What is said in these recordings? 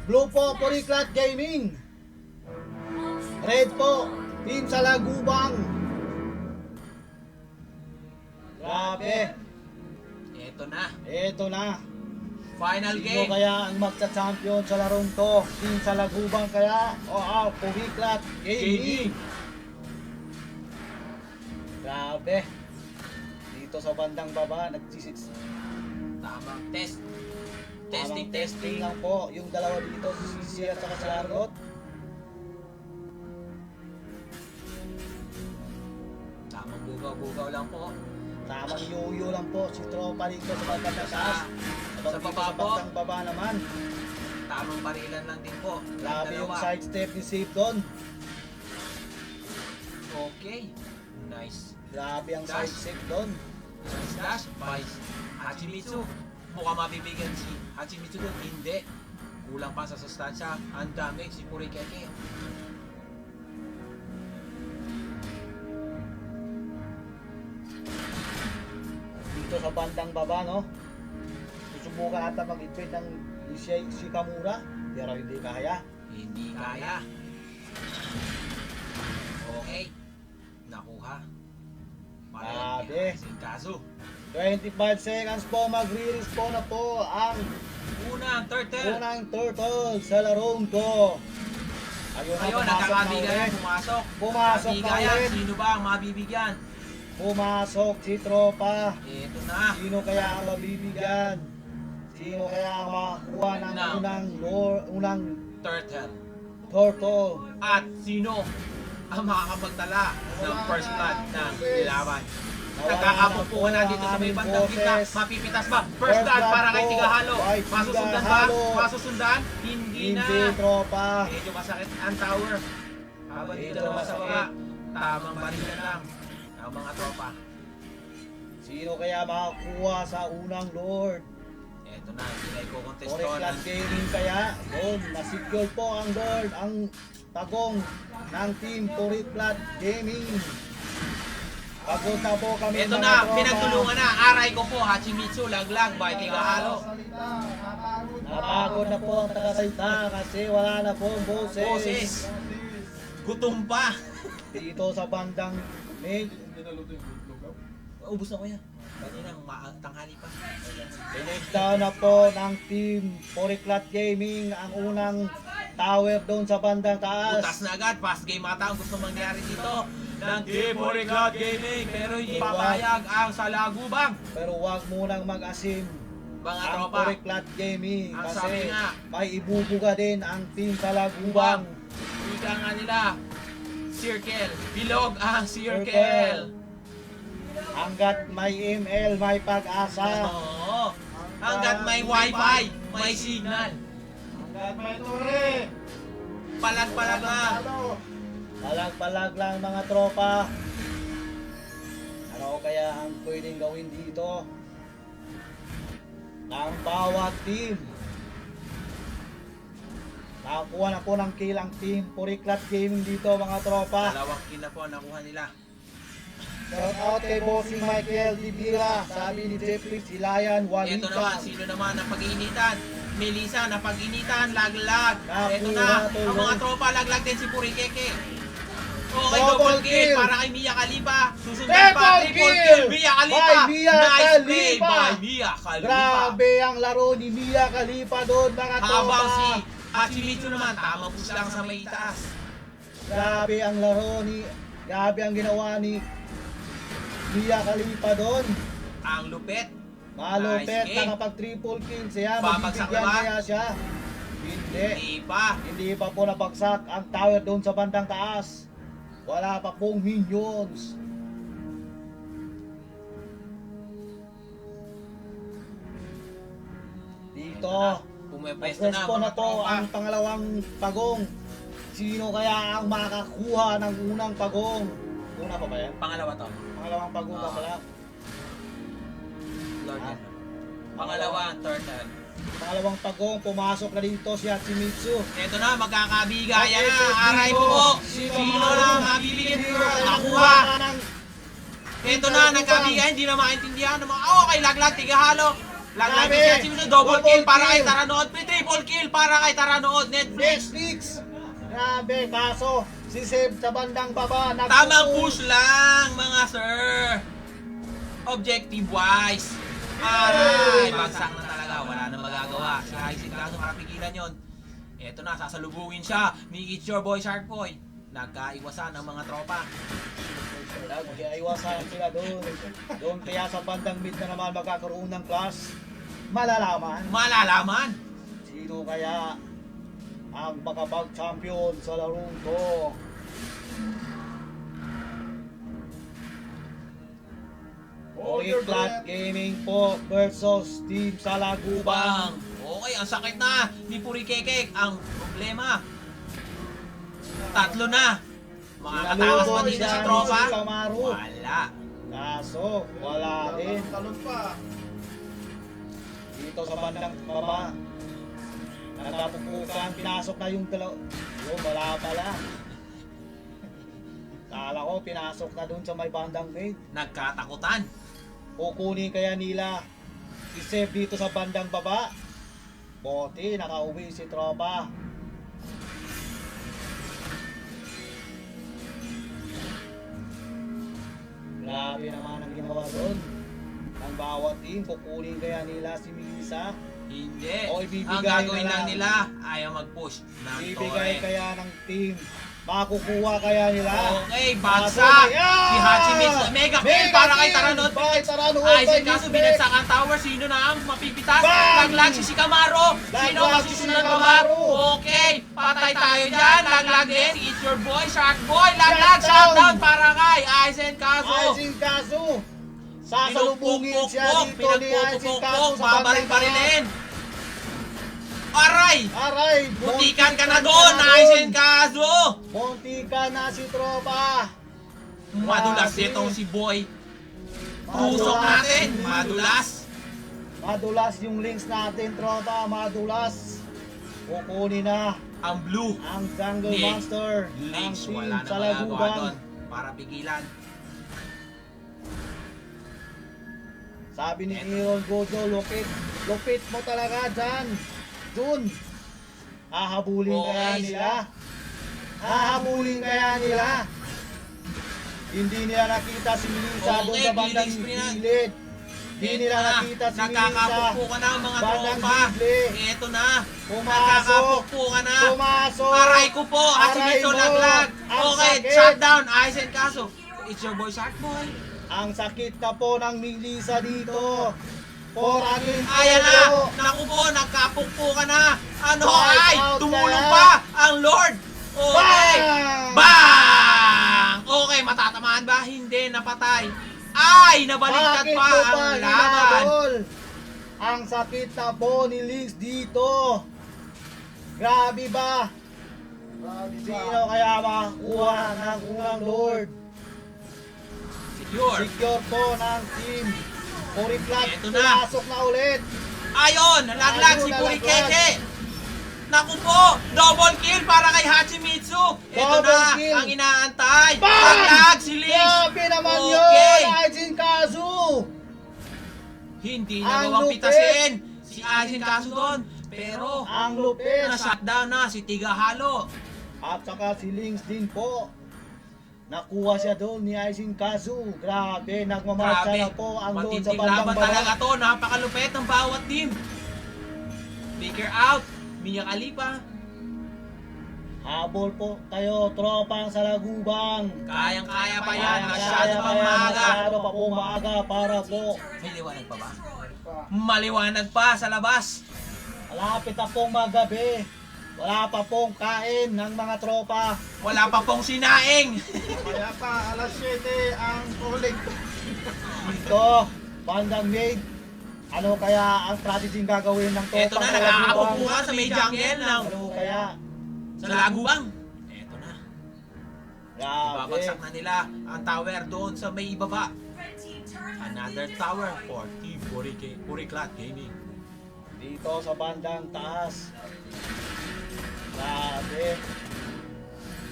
Blue po, Puriklat Gaming. Red po, Team Salagubang. Grabe. Ito na. Final Sino game. kaya ang magsa-champion sa larong to? Team Salagubang kaya? O Puriklat Gaming. Grabe. Dito sa bandang baba, nagsisit. Tamang test. Testing Testing. lang po. Yung dalawa dito, si Sisi at saka si Charlotte. Tamang bugaw-bugaw lang po. Tamang yoyo lang po. Si Tropa dito sa bandang taas. Sa Dito baba sa po. bandang baba naman. Tamang barilan lang din po. Grabe yung Dalawa. sidestep ni Safe doon. Okay. Nice. Grabe ang Dash. sidestep doon. Slash by Hachimitsu. Mukhang mabibigyan si Hachimitsu doon. Hindi. Kulang pa sa sustansya. Ang damage si Purikeke. Dito sa bandang baba, no? Susubukan ata mag-invade ng Shikamura. Pero hindi kaya. Hindi kaya. Okay. Nakuha. Grabe. Kaso. 25 seconds po, magre-respawn na po ang Unang turtle. unang turtle sa larong to. Ayun na, Ayun, pumasok na nagkakabigayan. ulit. Pumasok. Pumasok na Kabigayan. ulit. Sino ba ang mabibigyan? Pumasok si Tropa. Ito na. Sino kaya ang mabibigyan? Sino kaya ang makakuha ng Now. unang Turtle. turtle? At sino ang makakapagtala ng first blood ng laban? Nagkakapupuan na dito sa may bandang gitna. Mapipitas ba? First blood para kay Tigahalo. Masusundan ba? Masusundan? Hindi na. Hindi, Tropa. Medyo masakit ang tower. Habang dito Medyo naman sa baba, masakit. tamang barilan lang ang mga tropa. Sino kaya makakuha sa unang Lord? Ito na, hindi na i-contest to. Puriklat Gaming kaya? Doon, na-secure po ang Lord, ang tagong ng Team Puriklat Gaming. Pagod na po kami Ito mga na, tropa. pinagtulungan na. Aray ko po, Hachimitsu, laglag by Tigahalo. Napagod na po ang tagasalita kasi wala na pong boses. Boses. Gutom pa. Dito sa bandang mid, Ubus na ko yan. Kanina, tanghali pa. pinigda na po ng Team Puriklat Gaming ang unang tower doon sa bandang taas. Butas na agad, fast game ata ang gusto mangyari dito ng Team Puriklat Gaming. Pero hindi papayag ang Salagubang. Pero wag munang mag-asim Mga ang tropa, Puriklat Gaming Ang kasi sabi nga, may ibubuga din ang Team Salagubang. ika nga nila, circle. Bilog ang circle. Hanggat may ML, may pag-asa. Oo. Hanggat may wifi, may signal. Hanggat may turi. Palag-palag lang. Palag-palag lang mga tropa. Ano kaya ang pwedeng gawin dito? Ng bawat team. Nakakuha na po ng kill ang Team Puriklat Gaming dito mga tropa. Dalawang kill na po ang nakuha nila. Shout out kay Bossing Michael Divira. Sabi ni Jeffrey Silayan, Ito Walita. naman, sino naman ang pag-iinitan? Melissa na pag-initan, laglag. Ito Nakuha, na, tulong. ang mga tropa, laglag din si Purikeke. Okay, Double double kill kill. para kay Mia Khalifa. Susundan Triple pa, triple kill kill. Mia Khalifa. by Mia Nice play Khalifa. by Mia Khalifa. Grabe ang laro ni Mia Khalifa doon mga tropa. Habang si Hachimitsu naman, tamang push lang sa may taas. Grabe ang laro ni, grabe ang ginawa ni Mia Khalifa doon. Ang lupet. Malupet, Nice game. nakapag triple kill siya. Babagsak Mabibigyan na ba? kaya siya. Hindi. Hindi pa. Hindi pa po nabagsak ang tower doon sa bandang taas. Wala pa pong minions. Dito, Pumepwesto na mag-respawn na mga po tropa. ang pangalawang pagong. Sino kaya ang makakuha ng unang pagong? Una pa ba yan? Pangalawa to. Pangalawang pagong pa Ah. pala. Lord Ah. yan. Pangalawa, turtle. Pangalawang pagong, pumasok na dito si Hachimitsu. Ito na, magkakabigayan Okay, na. Aray Sino? po. Sino? Sino na mabibigyan? Nakuha. Ito na, nagkabigayan. Hindi na maintindihan. Okay, laglag, tigahalo. Laglag Grabe! si Hachimitsu, double kill para kay kill. Taranood, triple kill para kay Taranood, Netflix. Netflix! Grabe, kaso si Seb sa bandang baba, Tamang push lang, mga sir. Objective wise. Aray, bagsak na talaga, wala na magagawa. Si Aizen kaso makapigilan yon. Eto na, sasalubungin siya ni It's Your Boy Sharkboy. Nagkaiwasan ang mga tropa. Nag-iwasan sila doon. Doon kaya sa bandang mid na naman magkakaroon ng clash. Malalaman Malalaman. sino kaya ang makapag-champion sa larong to. Oriflat Gaming po versus Team Salagubang. Okay, ang sakit na ni Puri Kekek. Ang problema, tatlo na. Makakatakas pa dito si tropa? Si Kamaru. Wala. Kaso, wala din. Dito sa bandang baba. Nagkapupukan, pinasok na yung dalaw. Yung wala pala. Kala ko, pinasok na dun sa may bandang gate. Nagkatakutan. Kukunin kaya nila si Seb dito sa bandang baba. Boti, nakauwi si tropa. Grabe naman ang ginawa doon. Ang bawat team, kukunin kaya nila si Misa. Hindi. O, ibibigay Ang gagawin na lang lang. nila, ayaw mag-push ng Ibigay Torre. kaya ng team. Makukuha kaya nila. Okay, bagsak. Ayan! Si Hachimitsu, mega kill para kay Taranood. Kay Taranood. Aizen kay kaso Nisbet. binagsak ang tower. Sino na ang mapipitas? Bang! Laglag si Shikamaru. Sino ang Laglag si masusunod pa ba? Shikamaru. Okay, patay tayo dyan. Laglag din. It's your boy, Sharkboy. Laglag, Shutdown. shutdown para kay Aizen kaso. Aizen Kazu. Sasalubungin siya dito ni Aizen Kazu sa Babaril-barilin. Aray! Aray! Butikan ka na doon, Aizen kaso. Muntikan na si tropa. Madulas Grabe. itong si Boy. Madulas. Tusok natin, madulas. Madulas yung links natin, tropa. Madulas. Kukunin na Ang blue. ang Jungle Ni Monster ng Lynx, team wala na sa magagawa Laguban. doon para pigilan. Sabi ni Aaron Gojo, lupit mo talaga dyan. Jun, hahabulin kaya Okay, nila. Hahabulin kaya nila. Hindi nila nakita si Melissa doon Okay, sa bandang Felix Pina- gilid. Hindi nila nakita si Melissa. Nakakapukpo ka na ang mga Bandang tropa. gilid. Ito na. Pumasok. Nakakapukpo ka na. Pumasok. Aray ko po. Hachimitsu Aray mo. laglag. Ang Okay, sakit. shutdown. Aizen kaso. It's your boy Sharkboy. Ang sakit na po ng Melissa dito. For against Ayan na. zero. Naku po, nagkapukpo ka na. Ano Fight ay? out Tumulong kaya. pa ang Lord. Okay. Bang! Bang! Okay, matatamaan ba? Hindi, napatay. Ay, nabaliktad Bakit pa mo ang laban. hinabol? Ang sakit na po ni Lynx dito. Grabe ba? Sino kaya makakuha ng unang Lord? Secure. Secure po ng team. Puriplat, Eto na. pumasok na ulit. Ayon, nalaglag si Ayun, Purikeke. Naku po, double kill para kay Hachimitsu. Ito Double na kill. ang inaantay. Bang! Nalaglag si Lynx. Grabe naman Okay. yun, Aizen Kazu. Hindi Ang nagawang lupit. pitasin si Aizen kaso doon. Pero, Ang lupit. na-shutdown na si Tigahalo. At saka si Lynx din po. Nakuha siya doon ni Aizen Kazu. Grabe, nagmamarcha Grabe. na po ang doon sa Matinding bandang laban talaga baba. to. Napakalupit ng bawat team. Figure out. Mia Khalifa. Habol po kayo, tropang sa Lagubang. Kayang-kaya pa yan. Kaya Masyado pa pang yan, maaga. masyado pa po maaga para po. May liwanag pa ba? Maliwanag pa sa labas. Malapit na pong magabi. Wala pa pong kain ng mga tropa. Wala pa pong sinaing. Kaya pa, alas 7 ang uling. Dito, bandang maid. Ano kaya ang strategy gagawin ng Eto tropang na, sa Lagubang? nakakapupuha sa may jungle ng Ano kaya? sa Lagubang. Eto na. Grabe. Ibabagsak na nila ang tower doon sa may ibaba. Another tower for Team Puriklat Gaming. Dito sa bandang taas. Grabe.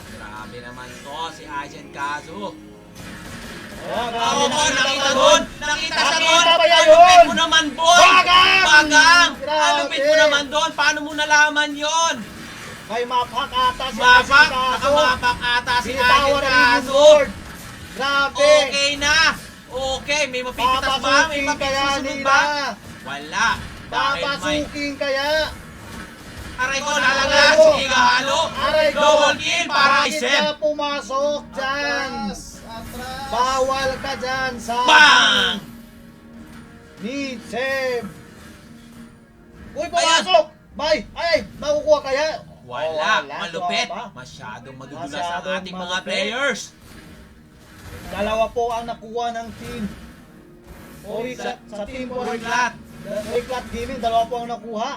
Grabe naman to si Aizen Kazu. Oo, nakita doon! Nakita siya doon! Nakita ba yan Alupit yun? mo naman, boy! Bagang! Bagang! Grabe! Alupit mo naman doon! Paano mo nalaman yon? May mapak ata si Mapak! Kaso. Nakapapak ata si Binitawan Agent na rin yung Kaso! Lord. Grabe. Okay na! Okay, may mapipitas ba? May Papasukin kaya mapisusunod nila. ba? Wala! Dahil may Papasukin kaya. aray ko nalaglag, sige halo! Aray ko. Double kill para kay Bakit Seb! ka pumasok dyan? Atras. Bawal ka dyan sa Bang! ni Seb. Uy, pumasok! Bay! Ay, makukuha kaya? Wala, Wala, malupit. tropa. Masyadong madudulas Masyadong ang ating mga malupit. players. Dalawa po ang nakuha ng team. Sa team po Burglat. Burglat Gaming, dalawa po ang nakuha.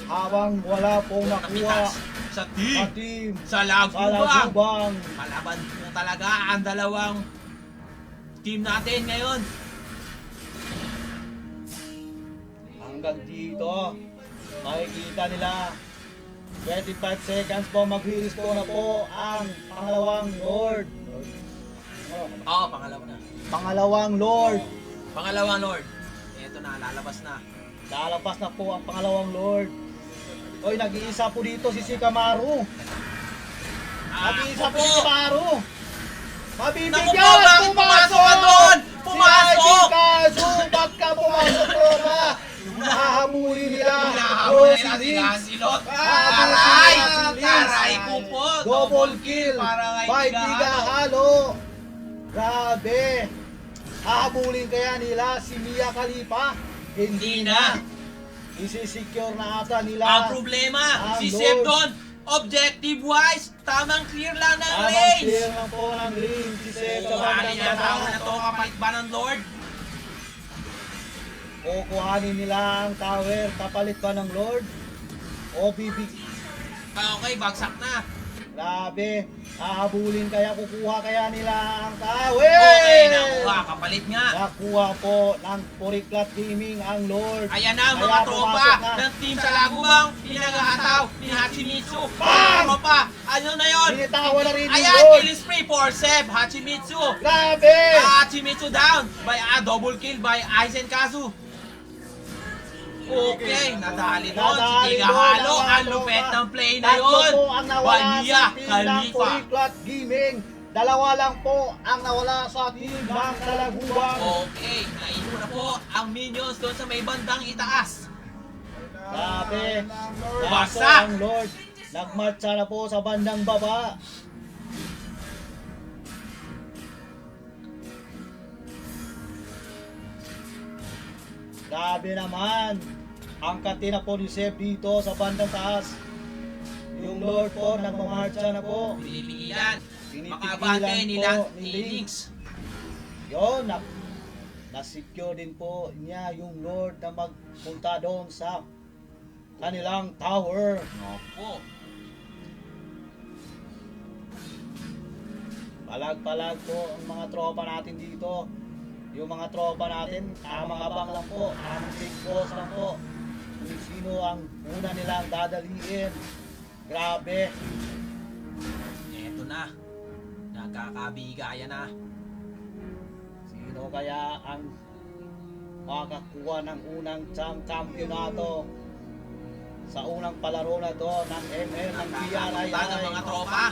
Habang wala pong nakuha Napitas sa sa team. team Sa Lagubang. Salagubang. Malaban po talaga ang dalawang team natin ngayon. Hanggang dito, makikita nila 25 seconds po, mag-restore na po ang pangalawang Lord. Oo, pangalawa na. Pangalawang Lord. Pangalawang Lord. Ito na, lalabas na. Lalabas na po ang pangalawang Lord. Oy, nag-iisa po dito si Shikamaru. Nag-iisa po si Shikamaru. Naku po, bakit pumasok ka doon? Pumasok! Si Kazu, ba't ka pumasok, tropa? Hahamuli nila. Hinahabol Si na si Lynx. Lancelot. Hahabulin Aray! nila si Lynx. Aray ko po! Double kill. para kay By Tigahalo. Tigahalo. Grabe. Hahabulin kaya nila si Mia Khalifa? Hindi na. Isisecure na ata nila. Ang problema, Ang si Lord. Seb doon, objective-wise, tamang clear lang ng Tamang range. clear lang po ng range si Seb sa Kuhanin bandang niya tao na to, baba. kapalit ba ng Lord? O kuhanin nila ang tower, kapalit ba ng Lord? O bibig. Okay, bagsak na. Grabe. Hahabulin kaya, kukuha kaya nila ang tower. Okay, nakuha, kapalit nga. Nakuha po ng Puriklat Gaming ang Lord. Ayan na ang Kaya mga tropa pumasok na. ng team sa Lagubang, pinagahataw ni Hachimitsu. Bang! Tropa, ano na yun? Binitawan na rin yung Ayan, Lord. kill spree for Seb, Hachimitsu. Grabe. Hachimitsu down by double kill by Aizen Kazu. Okay, nadali doon si Nadali Tigahalo. doon ang Ang lupet tropa. ng play na Tatlo yun. po ang nawala Balia, sa team ng Khalifa. Puriklat Gaming. Dalawa lang po ang nawala sa team ng Salagubang. Okay, naipo na po ang minions doon sa may bandang itaas. Grabe. Kaso Bagsak. ang Lord, nagmarcha na po sa bandang baba. Grabe naman. Ang katina po ni Seb dito sa bandang taas. Yung Lord po, nagmamarcha na po. Pinipigilan. Pinipigilan Makabante nila po ni ni Lynx. Yun, na-secure din po niya yung Lord na magpunta doon sa kanilang tower. Opo. Palag-palag po ang mga tropa natin dito. Yung mga tropa natin, tamang abang lang po, tamang big boss lang po. Kung sino ang una nilang dadaliin. Grabe. Eto na. Nagkakabigayan na. Sino kaya ang makakuha ng unang kampyonato sa unang palaro na to ng ML ng Nagkakabutan ng PRI. mga tropa.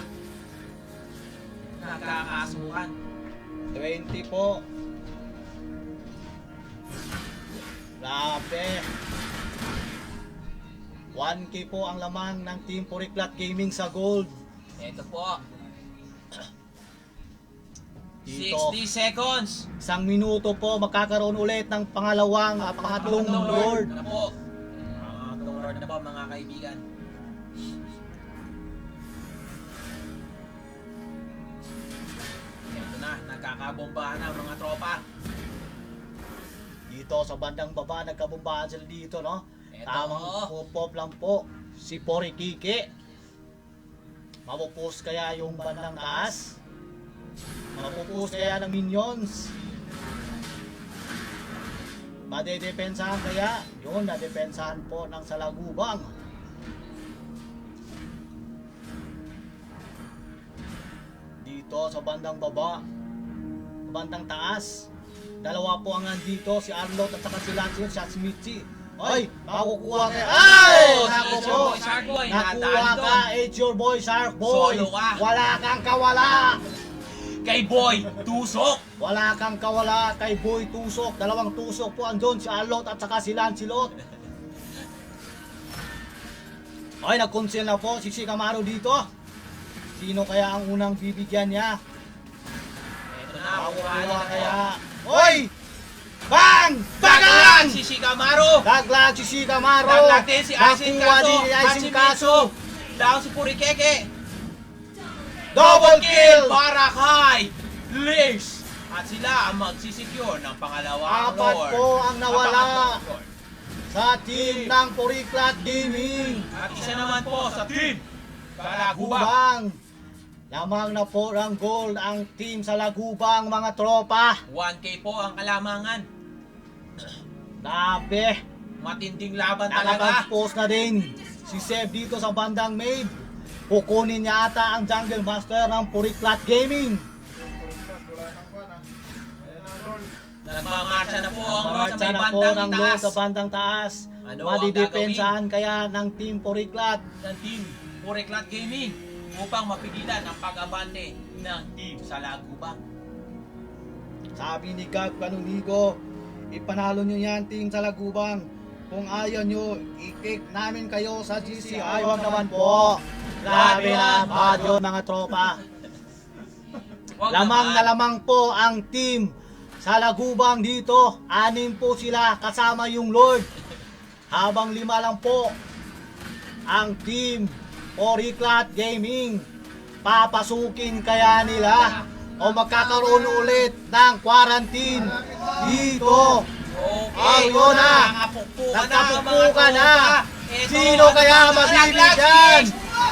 Nagkakasukan. 20 po. Grabe. 1K po ang lamang ng Team Puriklat Gaming sa gold. Eto po. Dito. 60 seconds. Isang minuto po magkakaroon ulit ng pangatlong Lord. Na po. Pangatlong Lord na po mga kaibigan. Eto na, nagkakabombahan na mga tropa. Dito sa bandang baba nagkabumbahan sila dito, no? Eto. Tamang pop lang po si Porikike. Mapupus kaya yung bandang taas? Mapupus kaya ng minions? Madedepensahan kaya? Yun, nadepensahan po ng Salagubang. Dito sa bandang baba, bandang taas. Dalawa po ang nandito, si Arlot at saka si Lance, siya si Mitzi. Ay, makukuha ka. Ay! Oh, Naku si po. Boy Shark Boy, Nakuha nadaan ka, doon. it's your boy Shark Boy. Solo ka. Wala kang kawala. Kay Boy, tusok. Wala kang kawala kay Boy Tusok. Dalawang tusok po andun, si Arlot at saka si Lancelot. Ay, nag-consent na po si Shikamaru dito. Sino kaya ang unang bibigyan niya? Ito na, Makukuha kaya. Oy! Bang! Bagalan Bagang! si Shikamaru. Daglag si Shikamaru. Daglag din si Aisin Nakuha Kaso. din si Aisin Kaso. Down si Purikeke. Double kill! Para kay Liz. At sila ang magsisecure ng pangalawang Apat Lord. po ang nawala. Pangatlong Lord. Sa team ng Puriklat Gaming. At isa naman po sa team Kalagubang. Lagubang. Lamang na po ng gold ang team sa Lagubang, mga tropa. 1K po ang kalamangan. Grabe. Matinding laban talaga. Nakapag-post na din si Seb dito sa bandang maid. Kukunin niya ata ang Jungle Master ng Puriklat Gaming. Nagmamarcha na po ang Lord sa Marcha may na po bandang ng Lord itaas sa bandang taas. Ano ang Madidepensahan kaya ng Team Puriklat. ng team Puriklat Gaming upang mapigilan ang pag-abante ng team sa Lagubang. Sabi ni Gag Canonigo, ipanalo nyo yan team sa Lagubang. Kung ayaw nyo, i-kick namin kayo sa GC. Ay, wag naman po. Grabe na, bad yun, mga tropa. Wag Lamang naman. na lamang po ang team sa Lagubang dito. 6 po sila kasama yung Lord. Habang 5 lang po ang team Puriklat Gaming. Papasukin kaya nila o magkakaroon ulit ng quarantine dito. Okay, Ayun na. Nagkapukpukan na. Sino kaya mabibigyan?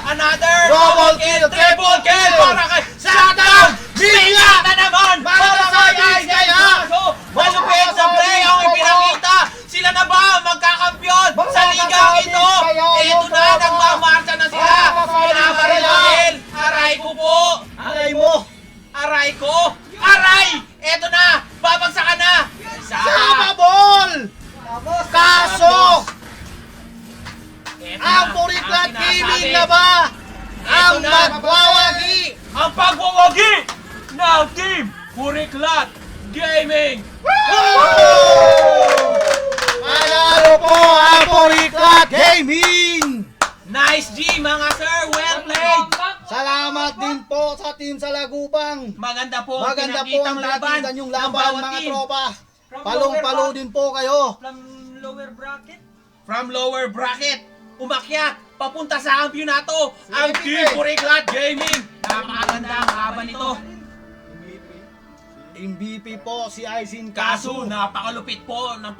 Another Double kill, triple kill. para kay Shutdown! Bigla na naman Para sa guys kaya. malupit sa play ang ipinakita. Sila na ba ang magkakampiyon sa ligang ito? Ito na, nagmamarcha na sila. Pinabaril. Aray ko po. Alay mo! Aray ko. Aray! Ito na, babagsakan na. Isa. Sababol! Kaso! Ito Ang na, Puriklat ang Gaming sinasabi. na ba ang Ito na. magwawagi? Ang pagwawagi ng Team Puriklat Gaming. Panalo po ang Puriklat Gaming! Nice G mga sir, well played. Salamat din po sa team sa Lagubang. Maganda po ang Maganda po pinakitang ang laban nakita yung ng laban, bawat mga team. tropa. From Palong-palo lower din po kayo. From lower bracket? From lower bracket, umakyat, papunta sa kampyonato, ang MVP. Team Puriklat Gaming. Napakaganda ang laban nito. MVP po si Aisin Kaso, Kaso. napakalupit po ng